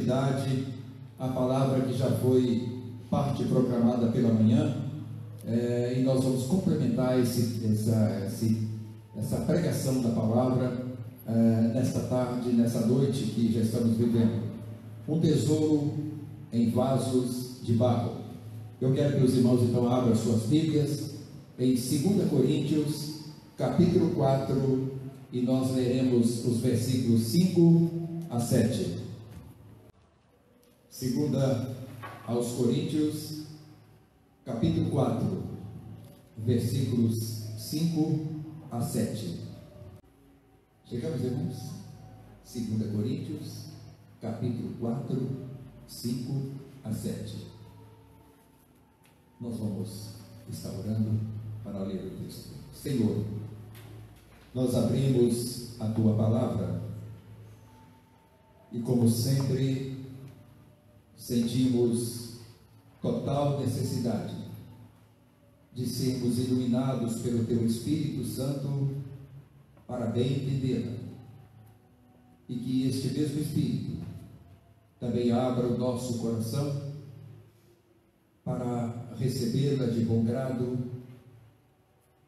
continuidade à palavra que já foi parte proclamada pela manhã, e nós vamos complementar essa pregação da palavra nesta tarde, nessa noite que já estamos vivendo. Um tesouro em vasos de barro. Eu quero que os irmãos então abram suas Bíblias em 2 Coríntios, capítulo 4, e nós leremos os versículos 5 a 7. 2 aos Coríntios, capítulo 4, versículos 5 a 7. Chegamos, irmãos? 2 Coríntios, capítulo 4, 5 a 7. Nós vamos estar orando para ler o texto. Senhor, nós abrimos a Tua palavra e, como sempre, sentimos total necessidade de sermos iluminados pelo Teu Espírito Santo para bem entendê-la, e que este mesmo Espírito também abra o nosso coração para recebê-la de bom grado,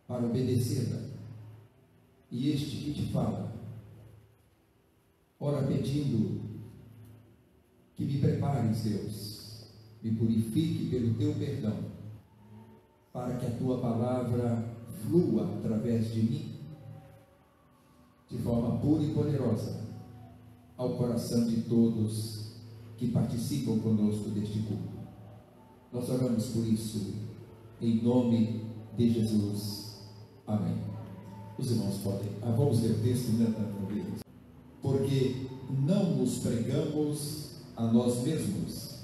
para obedecê-la. E este que te fala, ora pedindo que me prepares, Deus, me purifique pelo teu perdão, para que a tua palavra flua através de mim, de forma pura e poderosa, ao coração de todos que participam conosco deste culto. Nós oramos por isso, em nome de Jesus. Amém. Os irmãos podem. Vamos ler o texto, né? Porque não nos pregamos a nós mesmos,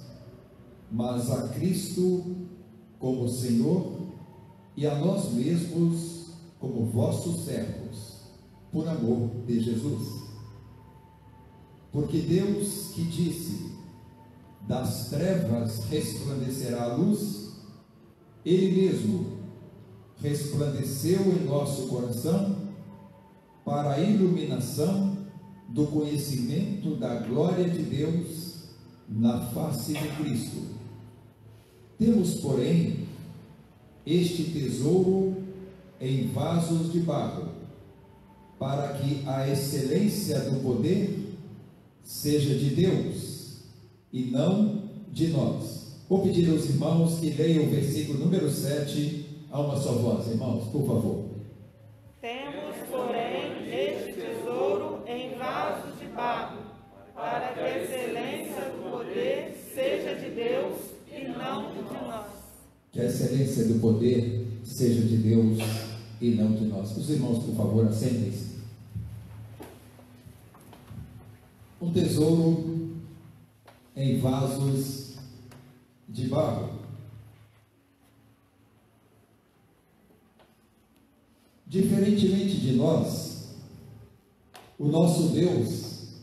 mas a Cristo como Senhor, e a nós mesmos como vossos servos, por amor de Jesus. Porque Deus, que disse: das trevas resplandecerá a luz, Ele mesmo resplandeceu em nosso coração para a iluminação do conhecimento da glória de Deus na face de Cristo. Temos, porém, este tesouro em vasos de barro, para que a excelência do poder seja de Deus e não de nós. Vou pedir aos irmãos que leiam o versículo número 7 a uma só voz. Irmãos, por favor. Temos, porém, este tesouro em vasos de barro, para que a excelência do poder seja de Deus e não de nós. Que a excelência do poder seja de Deus e não de nós. Os irmãos, por favor, assentem-se. Um tesouro em vasos de barro. Diferentemente de nós, o nosso Deus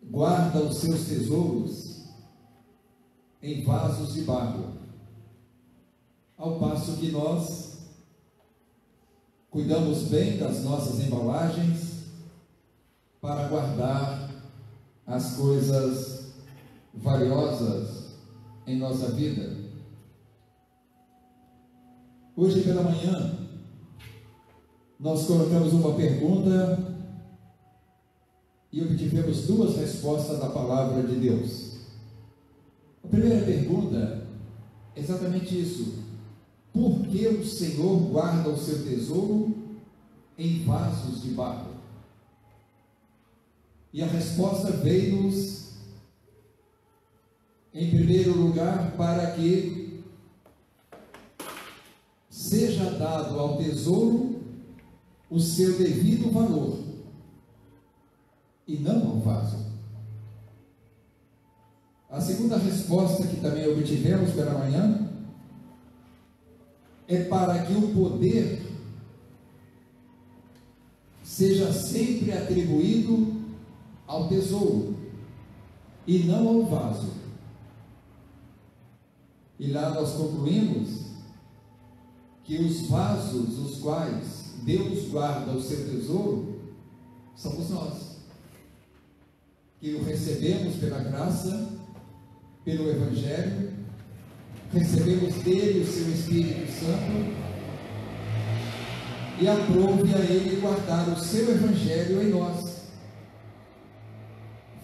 guarda os seus tesouros em vasos de barro, ao passo que nós cuidamos bem das nossas embalagens para guardar as coisas valiosas em nossa vida. Hoje pela manhã nós colocamos uma pergunta e obtivemos duas respostas da palavra de Deus. A primeira pergunta é exatamente isso: por que o Senhor guarda o seu tesouro em vasos de barro? E a resposta veio-nos, em primeiro lugar, para que seja dado ao tesouro o seu devido valor, e não ao vaso. A segunda resposta que também obtivemos pela manhã é para que o poder seja sempre atribuído ao tesouro e não ao vaso. E lá nós concluímos que os vasos, os quais Deus guarda o seu tesouro, somos nós, que o recebemos pela graça, pelo Evangelho, recebemos dele o seu Espírito Santo e aprove a ele guardar o seu Evangelho em nós,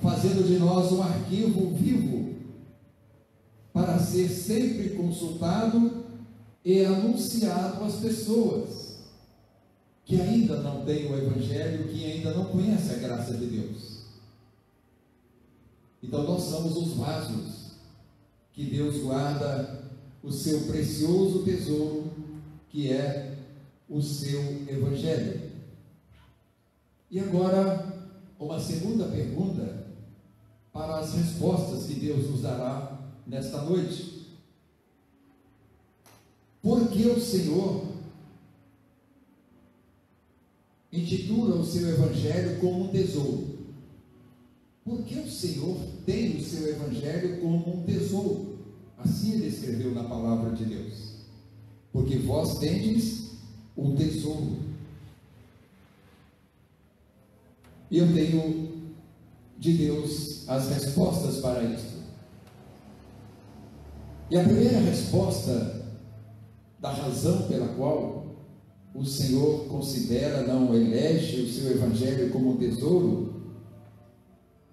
fazendo de nós um arquivo vivo para ser sempre consultado e anunciado às pessoas que ainda não têm o Evangelho, que ainda não conhecem a graça de Deus. Então nós somos os vasos que Deus guarda o seu precioso tesouro, que é o seu Evangelho. E agora, uma segunda pergunta para as respostas que Deus nos dará nesta noite. Por que o Senhor intitula o seu Evangelho como um tesouro? Por que o Senhor tem o seu Evangelho como um tesouro? Assim ele escreveu na palavra de Deus. Porque vós tendes um tesouro. E eu tenho de Deus as respostas para isso. E a primeira resposta da razão pela qual o Senhor considera, não elege o seu Evangelho como um tesouro,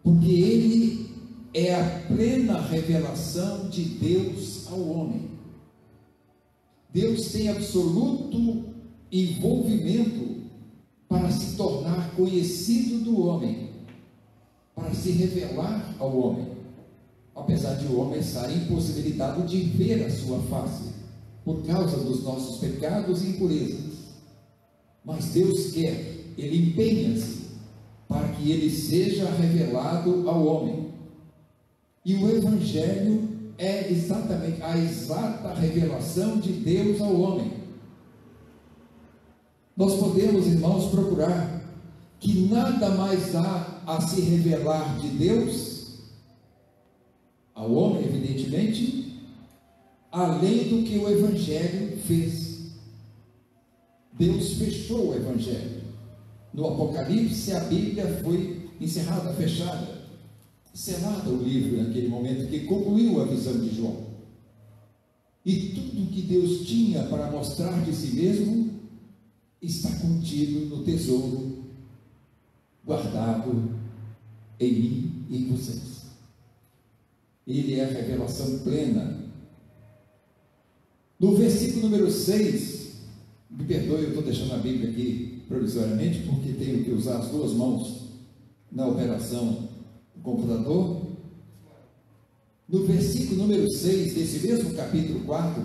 porque ele é a plena revelação de Deus ao homem. Deus tem absoluto envolvimento para se tornar conhecido do homem, para se revelar ao homem, apesar de o homem estar impossibilitado de ver a sua face, por causa dos nossos pecados e impurezas. Mas Deus quer, ele empenha-se para que ele seja revelado ao homem. E o Evangelho é exatamente a exata revelação de Deus ao homem. Nós podemos, irmãos, procurar que nada mais há a se revelar de Deus ao homem, evidentemente, além do que o Evangelho fez. Deus fechou o Evangelho. No Apocalipse, a Bíblia foi encerrada, fechada, selada o livro naquele momento que concluiu a visão de João. E tudo que Deus tinha para mostrar de si mesmo está contido no tesouro guardado em mim e em vocês. Ele é a revelação plena. No versículo número 6, me perdoe, eu estou deixando a Bíblia aqui provisoriamente, porque tenho que usar as duas mãos na operação do computador. No versículo número 6 desse mesmo capítulo 4,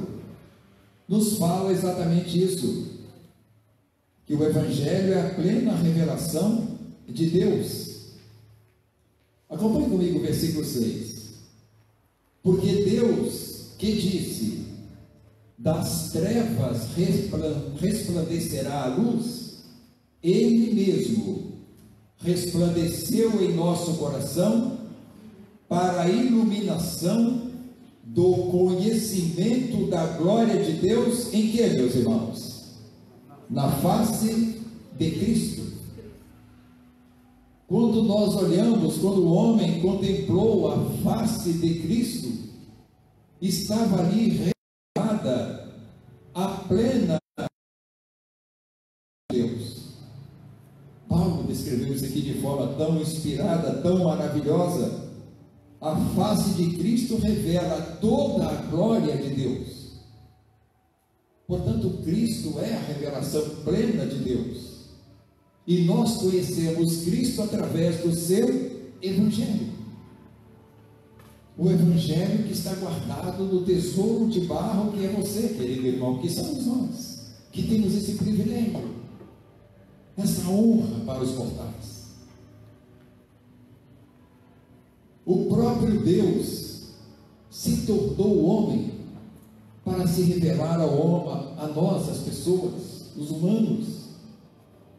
nos fala exatamente isso, que o Evangelho é a plena revelação de Deus. Acompanhe comigo o versículo 6. Porque Deus que disse: das trevas resplandecerá a luz, ele mesmo resplandeceu em nosso coração para a iluminação do conhecimento da glória de Deus. Em que, meus irmãos? Na face de Cristo. Quando nós olhamos, quando o homem contemplou a face de Cristo, estava ali revelada a plena Deus. Paulo descreveu isso aqui de forma tão inspirada, tão maravilhosa. A face de Cristo revela toda a glória de Deus. Portanto, Cristo é a revelação plena de Deus. E nós conhecemos Cristo através do seu Evangelho. O Evangelho que está guardado no tesouro de barro que é você, querido irmão, que somos nós, que temos esse privilégio, essa honra para os mortais. O próprio Deus se tornou homem para se revelar a nós, as pessoas, os humanos,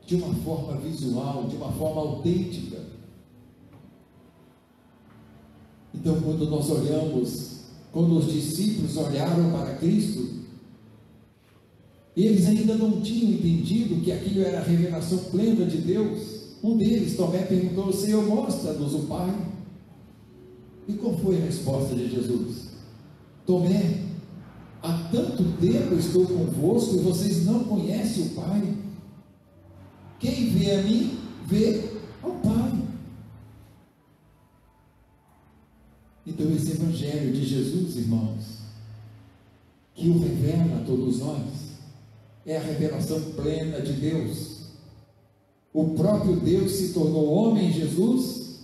de uma forma visual, de uma forma autêntica. Então, quando nós olhamos, quando os discípulos olharam para Cristo, eles ainda não tinham entendido que aquilo era a revelação plena de Deus. Um deles, Tomé, perguntou: Senhor, mostra-nos o Pai. E qual foi a resposta de Jesus? Tomé, há tanto tempo estou convosco e vocês não conhecem o Pai. Quem vê a mim, vê ao Pai. Então esse Evangelho de Jesus, irmãos, que o revela a todos nós, é a revelação plena de Deus. O próprio Deus se tornou homem em Jesus,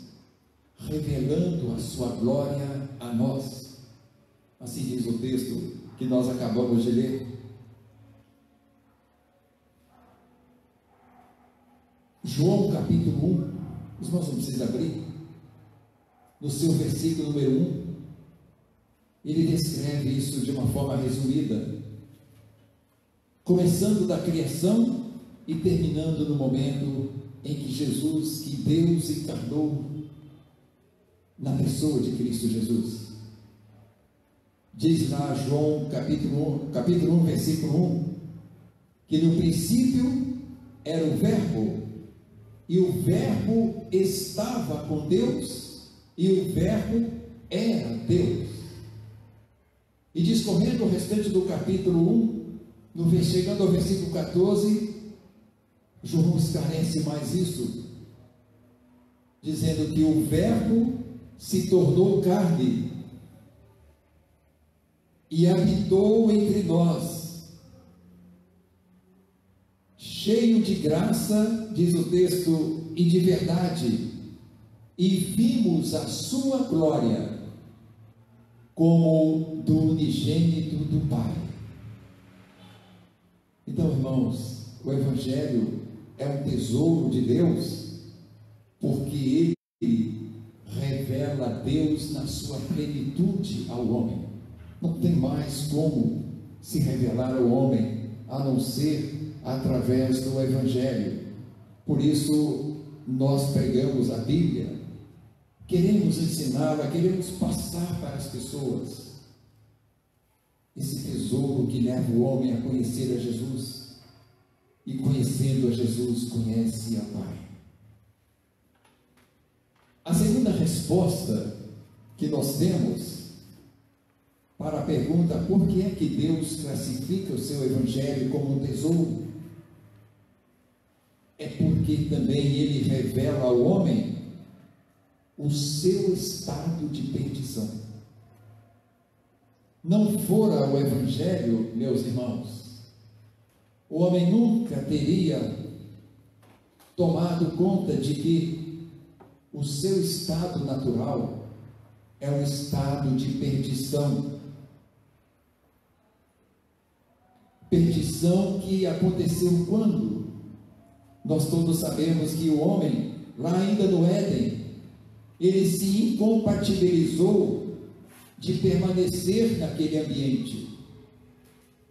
revelando a sua glória a nós. Assim diz o texto que nós acabamos de ler. João capítulo 1, os irmãos não precisam abrir, no seu versículo número 1, ele descreve isso de uma forma resumida, começando da criação e terminando no momento em que Jesus, que Deus encarnou na pessoa de Cristo Jesus. Diz lá João capítulo 1, versículo 1, que no princípio era o Verbo, e o Verbo estava com Deus, e o Verbo era Deus. E discorrendo o restante do capítulo 1, chegando ao versículo 14, João esclarece mais isso, dizendo que o Verbo se tornou carne e habitou entre nós, cheio de graça, diz o texto, e de verdade, e vimos a sua glória como do unigênito do Pai. Então, irmãos, o Evangelho é um tesouro de Deus, porque ele revela Deus na sua plenitude ao homem. Não tem mais como se revelar ao homem, a não ser através do Evangelho. Por isso, nós pregamos a Bíblia, queremos ensiná-la, queremos passar para as pessoas esse tesouro que leva o homem a conhecer a Jesus, e conhecendo a Jesus, conhece a Pai. A segunda resposta que nós temos para a pergunta por que é que Deus classifica o seu Evangelho como um tesouro, é porque também ele revela ao homem o seu estado de perdição. Não fora o Evangelho, meus irmãos, o homem nunca teria tomado conta de que o seu estado natural é um estado de perdição. Perdição que aconteceu quando? Nós todos sabemos que o homem, lá ainda no Éden, ele se incompatibilizou de permanecer naquele ambiente.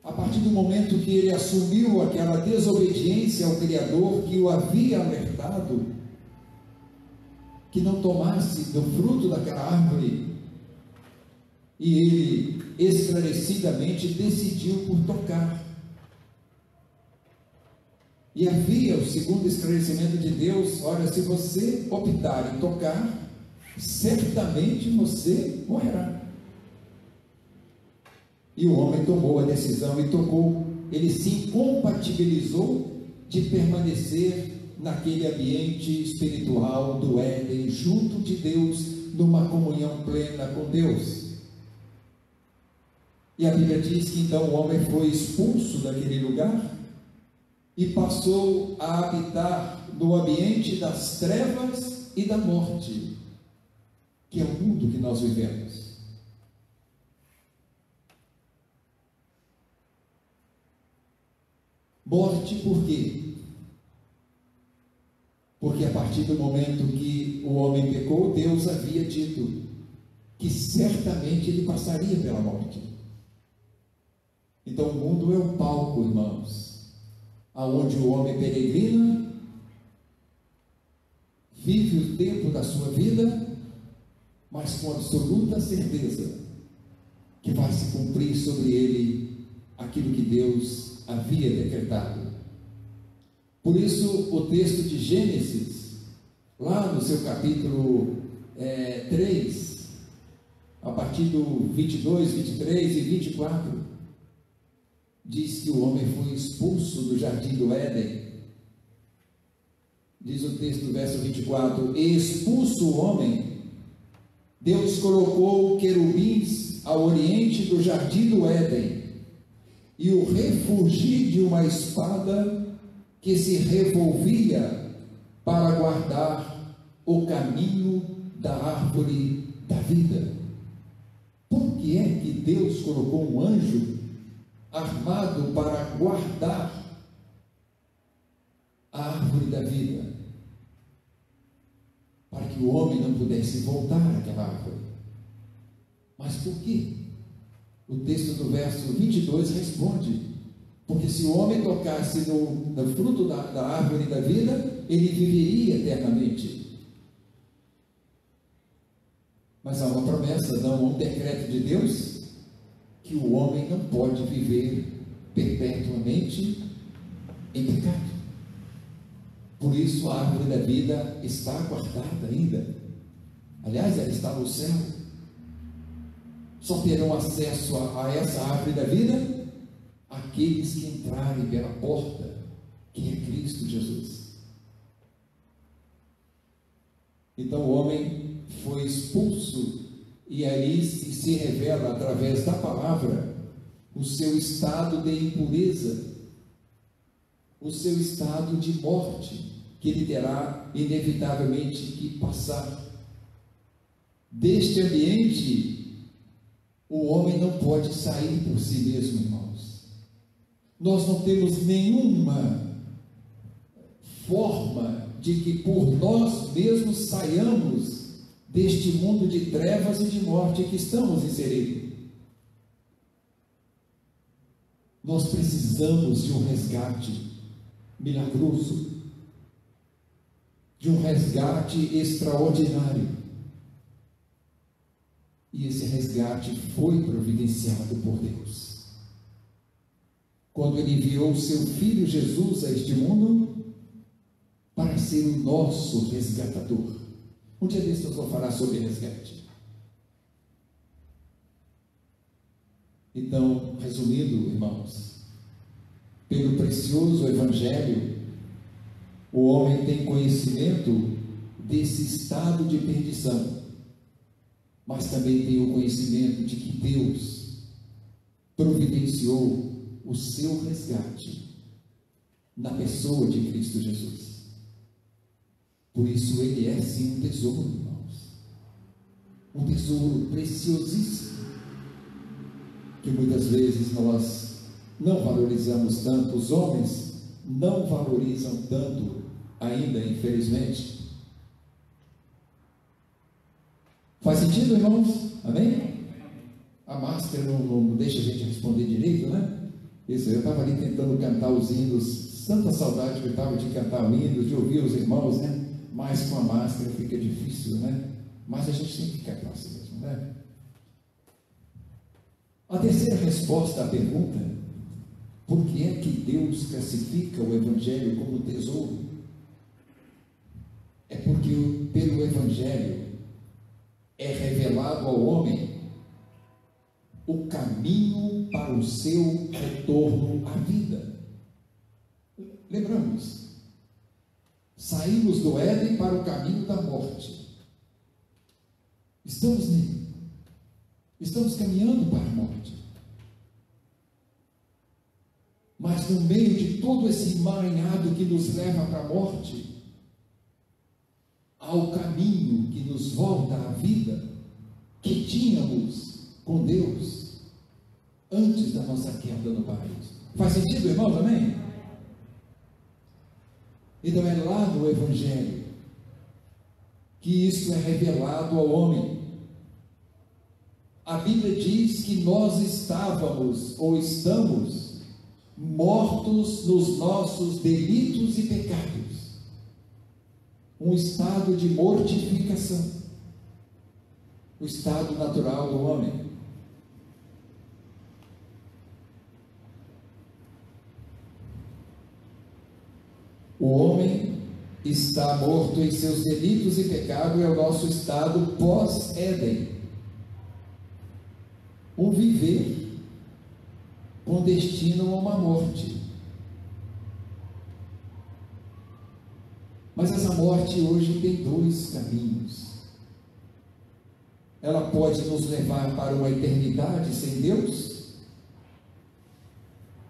A partir do momento que ele assumiu aquela desobediência ao Criador, que o havia alertado que não tomasse do fruto daquela árvore, e ele esclarecidamente decidiu por tocar. E havia o segundo esclarecimento de Deus: olha, se você optar em tocar, certamente você morrerá. E o homem tomou a decisão e tocou. Ele se incompatibilizou de permanecer naquele ambiente espiritual do Éden, junto de Deus, numa comunhão plena com Deus. E a Bíblia diz que então o homem foi expulso daquele lugar e passou a habitar no ambiente das trevas e da morte, que é o mundo que nós vivemos. Morte por quê? Porque a partir do momento que o homem pecou, Deus havia dito que certamente ele passaria pela morte. Então o mundo é um palco, irmãos, aonde o homem peregrina, vive o tempo da sua vida, mas com absoluta certeza que vai se cumprir sobre ele aquilo que Deus havia decretado. Por isso o texto de Gênesis lá no seu capítulo 3, a partir do 22, 23 e 24, diz que o homem foi expulso do jardim do Éden. Diz o texto, verso 24: e expulso o homem, Deus colocou querubins ao oriente do jardim do Éden, e o refulgir de uma espada que se revolvia para guardar o caminho da árvore da vida. Por que é que Deus colocou um anjo armado para guardar a árvore da vida? Para que o homem não pudesse voltar àquela árvore. Mas por quê? O texto do verso 22 responde: porque se o homem tocasse no fruto da árvore da vida, ele viveria eternamente. Mas há uma promessa, não um decreto de Deus, que o homem não pode viver perpetuamente em pecado. Por isso a árvore da vida está guardada ainda. Aliás, ela está no céu. Só terão acesso a essa árvore da vida aqueles que entrarem pela porta, que é Cristo Jesus. Então o homem foi expulso, e aí se revela através da palavra o seu estado de impureza, o seu estado de morte, que ele terá inevitavelmente que passar. Deste ambiente, o homem não pode sair por si mesmo, irmãos. Nós não temos nenhuma forma de que por nós mesmos saiamos deste mundo de trevas e de morte que estamos inseridos. Nós precisamos de um resgate milagroso, de um resgate extraordinário. E esse resgate foi providenciado por Deus, quando Ele enviou o seu Filho Jesus a este mundo para ser o nosso resgatador. Um dia desses nós vamos falar sobre resgate. Então, resumindo, irmãos, pelo precioso Evangelho, o homem tem conhecimento desse estado de perdição, mas também tem o conhecimento de que Deus providenciou o seu resgate na pessoa de Cristo Jesus. Por isso ele é sim um tesouro, irmãos, um tesouro preciosíssimo, que muitas vezes nós não valorizamos tanto, os homens não valorizam tanto ainda, infelizmente. Faz sentido, irmãos? Amém? A máscara não deixa a gente responder direito, né? Isso, eu estava ali tentando cantar os hinos, tanta saudade que eu estava de cantar hinos, de ouvir os irmãos, né? Mas com a máscara fica difícil, né? Mas a gente tem que ficar próximo mesmo, né? A terceira resposta à pergunta: por que é que Deus classifica o Evangelho como tesouro? É porque pelo Evangelho é revelado ao homem o caminho para o seu retorno à vida. Lembramos, saímos do Éden para o caminho da morte. Estamos nele. Estamos caminhando para a morte. Mas no meio de todo esse emaranhado que nos leva para a morte, há o caminho que nos volta à vida que tínhamos com Deus antes da nossa queda no paraíso. Faz sentido, irmão, também? Então é lá no Evangelho que isso é revelado ao homem. A Bíblia diz que nós estávamos ou estamos mortos nos nossos delitos e pecados, um estado de mortificação, o estado natural do homem. O homem está morto em seus delitos e pecado, é o nosso estado pós-Éden. Um viver com destino a uma morte. Mas essa morte hoje tem dois caminhos. Ela pode nos levar para uma eternidade sem Deus,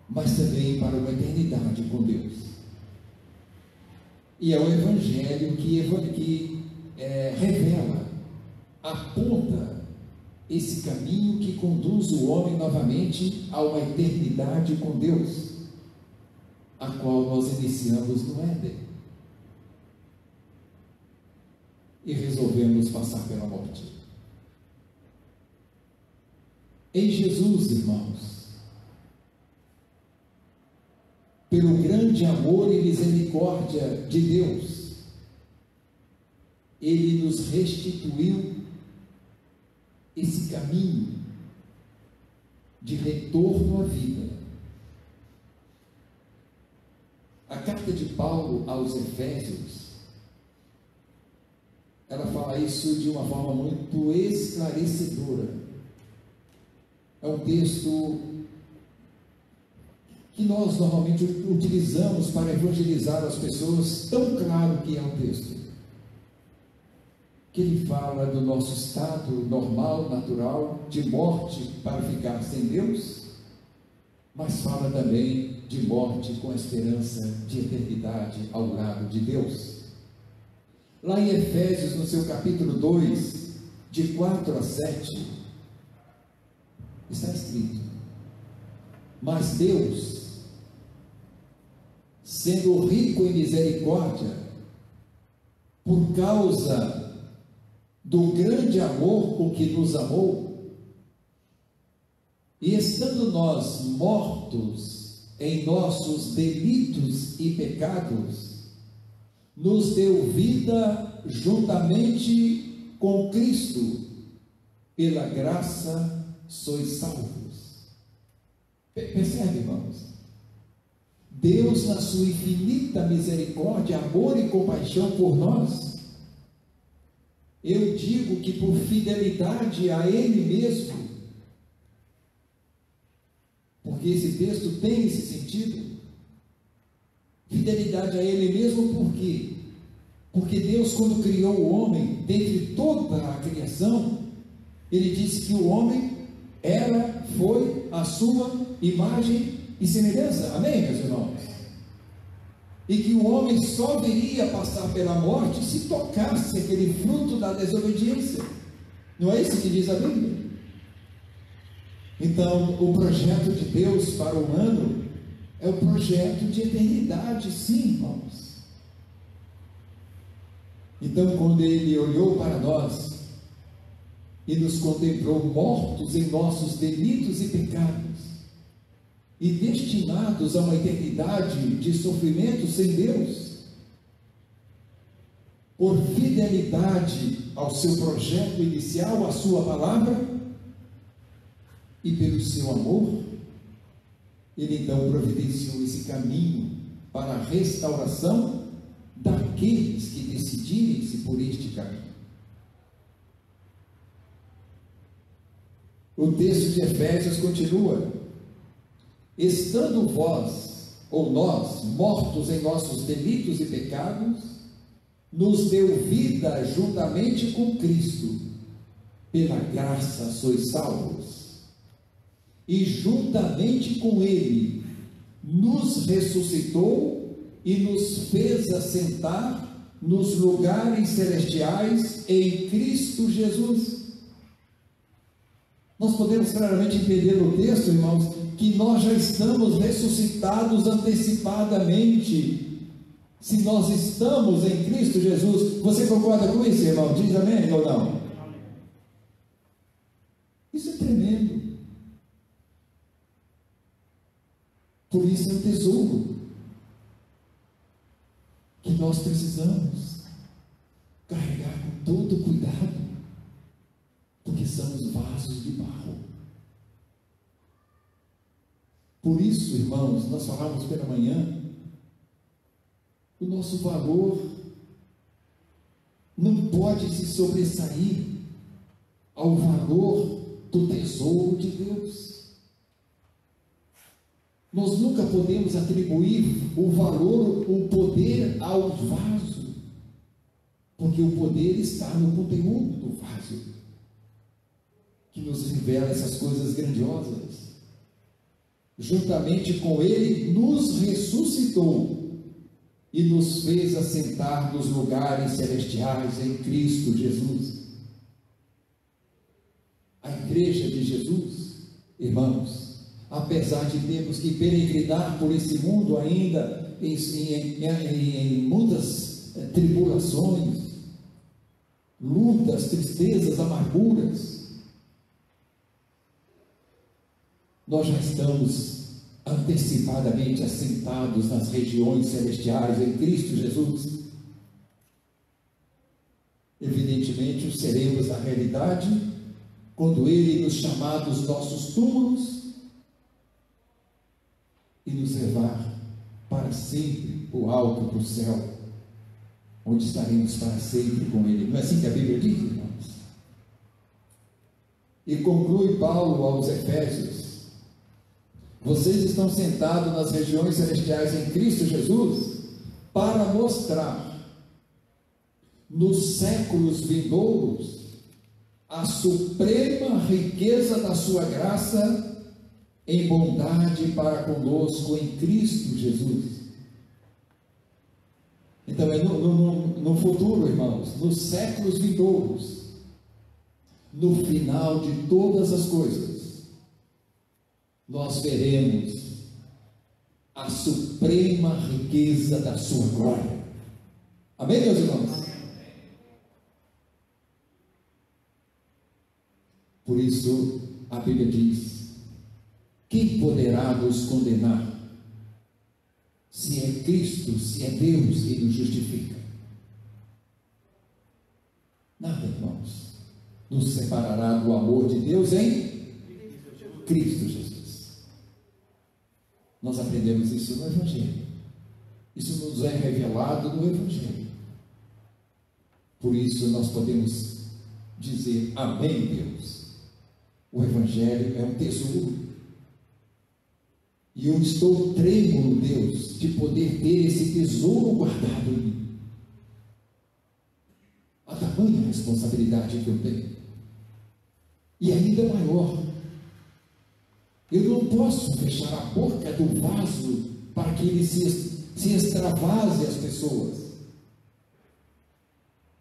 mas também para uma eternidade com Deus. E é o Evangelho que revela, aponta esse caminho que conduz o homem novamente a uma eternidade com Deus, a qual nós iniciamos no Éden. E resolvemos passar pela morte. Em Jesus, irmãos, pelo grande amor e misericórdia de Deus, Ele nos restituiu esse caminho de retorno à vida. A carta de Paulo aos Efésios, ela fala isso de uma forma muito esclarecedora. É um texto que nós normalmente utilizamos para evangelizar as pessoas, tão claro que é um texto, que ele fala do nosso estado normal, natural, de morte para ficar sem Deus, mas fala também de morte com a esperança de eternidade ao lado de Deus. Lá em Efésios, no seu capítulo 2, de 4 a 7, está escrito: mas Deus, sendo rico em misericórdia, por causa do grande amor com que nos amou, e estando nós mortos em nossos delitos e pecados, nos deu vida juntamente com Cristo, pela graça sois salvos. Percebe, irmãos? Deus, na sua infinita misericórdia, amor e compaixão por nós, eu digo que por fidelidade a Ele mesmo, porque esse texto tem esse sentido, fidelidade a Ele mesmo, por quê? Porque Deus, quando criou o homem, dentre toda a criação, Ele disse que o homem foi a sua imagem e semelhança. Amém, meus irmãos? E que o homem só viria passar pela morte se tocasse aquele fruto da desobediência. Não é isso que diz a Bíblia? Então, o projeto de Deus para o humano é o projeto de eternidade, sim, irmãos. Então, quando Ele olhou para nós e nos contemplou mortos em nossos delitos e pecados, e destinados a uma eternidade de sofrimento sem Deus, por fidelidade ao seu projeto inicial, à sua palavra, e pelo seu amor, Ele então providenciou esse caminho para a restauração daqueles que decidirem-se por este caminho. O texto de Efésios continua: estando vós, ou nós, mortos em nossos delitos e pecados, nos deu vida juntamente com Cristo, pela graça sois salvos, e juntamente com Ele nos ressuscitou e nos fez assentar nos lugares celestiais em Cristo Jesus. Nós podemos claramente entender no texto, irmãos, que nós já estamos ressuscitados antecipadamente, se nós estamos em Cristo Jesus. Você concorda com isso, irmão? Diz amém ou não? Isso é tremendo. Por isso é um tesouro que nós precisamos carregar com todo cuidado, porque somos vasos de barro. Por isso, irmãos, nós falamos pela manhã, o nosso valor não pode se sobressair ao valor do tesouro de Deus. Nós nunca podemos atribuir o valor, o poder ao vaso, porque o poder está no conteúdo do vaso, que nos revela essas coisas grandiosas. Juntamente com ele, nos ressuscitou e nos fez assentar nos lugares celestiais em Cristo Jesus. A igreja de Jesus, irmãos, apesar de termos que peregrinar por esse mundo ainda em muitas tribulações, lutas, tristezas, amarguras, nós já estamos antecipadamente assentados nas regiões celestiais em Cristo Jesus. Evidentemente, o seremos na realidade quando Ele nos chamar dos nossos túmulos e nos levar para sempre para o alto, para o céu, onde estaremos para sempre com Ele. Não é assim que a Bíblia diz, irmãos? E conclui Paulo aos Efésios: vocês estão sentados nas regiões celestiais em Cristo Jesus para mostrar nos séculos vindouros a suprema riqueza da sua graça em bondade para conosco em Cristo Jesus. Então é no futuro, irmãos, nos séculos vindouros, no final de todas as coisas, nós veremos a suprema riqueza da sua glória. Amém, meus irmãos? Por isso a Bíblia diz: quem poderá nos condenar? Se é Cristo, se é Deus que nos justifica. Nada, irmãos, nos separará do amor de Deus em Cristo Jesus. Nós aprendemos isso no Evangelho. Isso nos é revelado no Evangelho. Por isso nós podemos dizer: amém, Deus. O Evangelho é um tesouro. E eu estou trêmulo, Deus, de poder ter esse tesouro guardado em mim. A tamanha responsabilidade que eu tenho. E ainda maior, eu não posso fechar a boca do vaso para que ele se extravase às pessoas.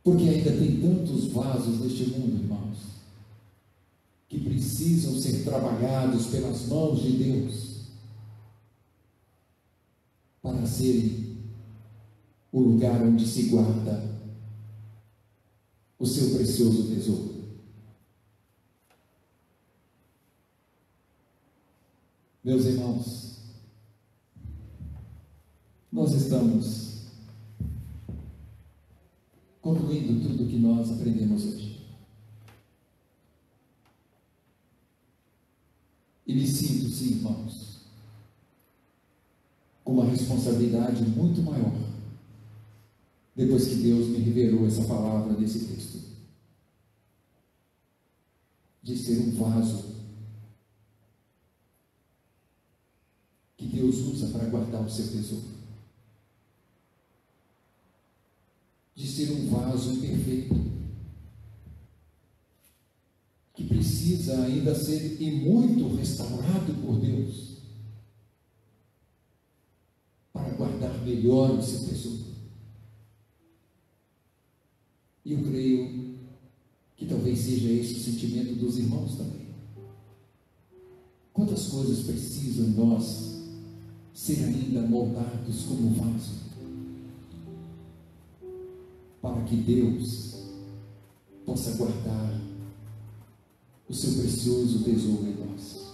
Porque ainda tem tantos vasos neste mundo, irmãos, que precisam ser trabalhados pelas mãos de Deus, para serem o lugar onde se guarda o seu precioso tesouro. Meus irmãos, nós estamos concluindo tudo o que nós aprendemos hoje. E me sinto, sim, irmãos, com uma responsabilidade muito maior, depois que Deus me revelou essa palavra desse texto, de ser um vaso que Deus usa para guardar o seu tesouro, de ser um vaso imperfeito, que precisa ainda ser e muito restaurado por Deus, para guardar melhor o seu tesouro. E eu creio que talvez seja esse o sentimento dos irmãos também. Quantas coisas precisam em nós ser ainda moldados como vaso, para que Deus possa guardar o seu precioso tesouro em nós.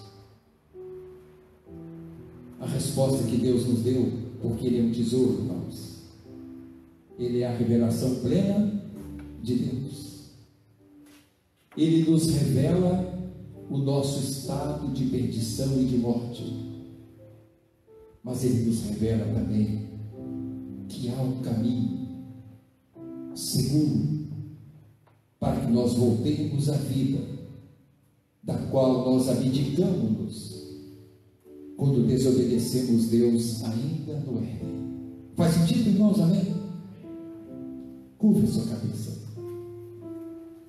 A resposta que Deus nos deu, porque Ele é um tesouro, irmãos, Ele é a revelação plena de Deus. Ele nos revela o nosso estado de perdição e de morte, mas Ele nos revela também que há um caminho seguro nós voltemos à vida, da qual nós abdicamos quando desobedecemos Deus ainda no Éden. Faz sentido, irmãos? Amém? Curva sua cabeça.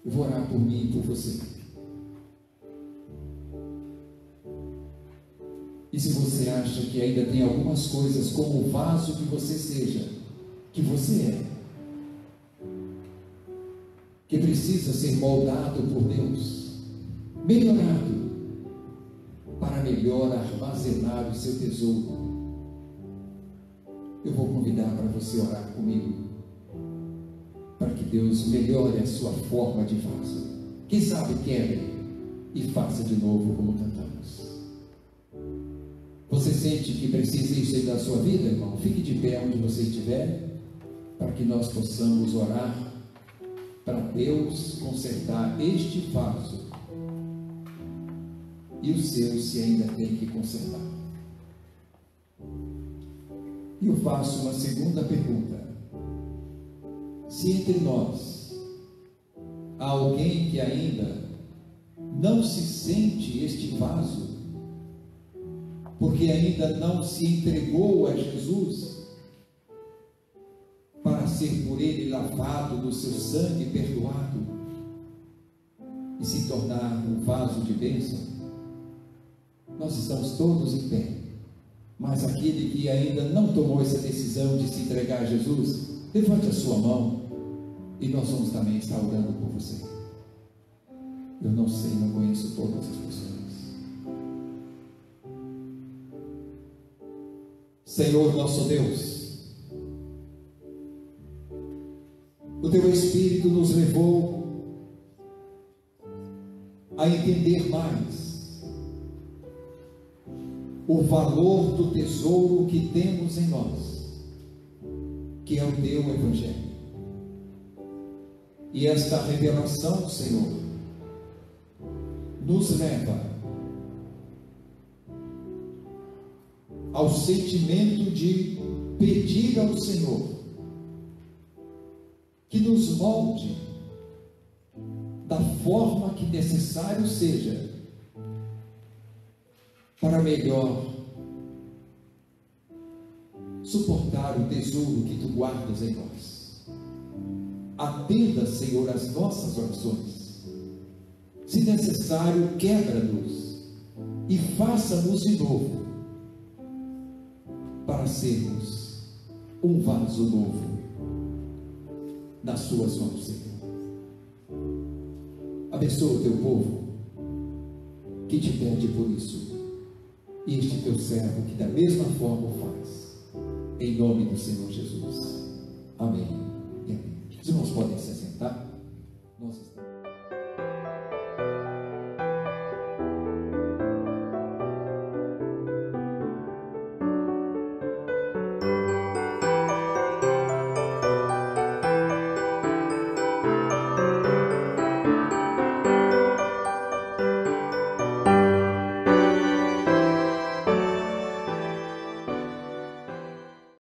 Eu vou orar por mim e por você. E se você acha que ainda tem algumas coisas, como o vaso que você seja, que você é, que precisa ser moldado por Deus, melhorado, para melhor armazenar o seu tesouro, eu vou convidar para você orar comigo, para que Deus melhore a sua forma de vaso. Quem sabe quebre e faça de novo como cantamos. Você sente que precisa isso aí da sua vida, irmão? Fique de pé onde você estiver, para que nós possamos orar para Deus consertar este vaso e o seu, se ainda tem que consertar. E eu faço uma segunda pergunta: se entre nós há alguém que ainda não se sente este vaso, porque ainda não se entregou a Jesus para ser por Ele lavado do seu sangue, perdoado e se tornar um vaso de bênção, nós estamos todos em pé. Mas aquele que ainda não tomou essa decisão de se entregar a Jesus, levante a sua mão e nós vamos também estar orando por você. Eu não sei, não conheço todas as pessoas. Senhor nosso Deus, o Teu Espírito nos levou a entender mais o valor do tesouro que temos em nós, que é o Teu Evangelho. E esta revelação, Senhor, nos leva ao sentimento de pedir ao Senhor que nos molde da forma que necessário seja, para melhor suportar o tesouro que Tu guardas em nós. Atenda, Senhor, as nossas orações. Se necessário, quebra-nos e faça-nos de novo, para sermos um vaso novo nas Suas mãos, Senhor. Abençoa o Teu povo que te pede por isso, e este Teu servo que da mesma forma o faz, em nome do Senhor Jesus. Amém.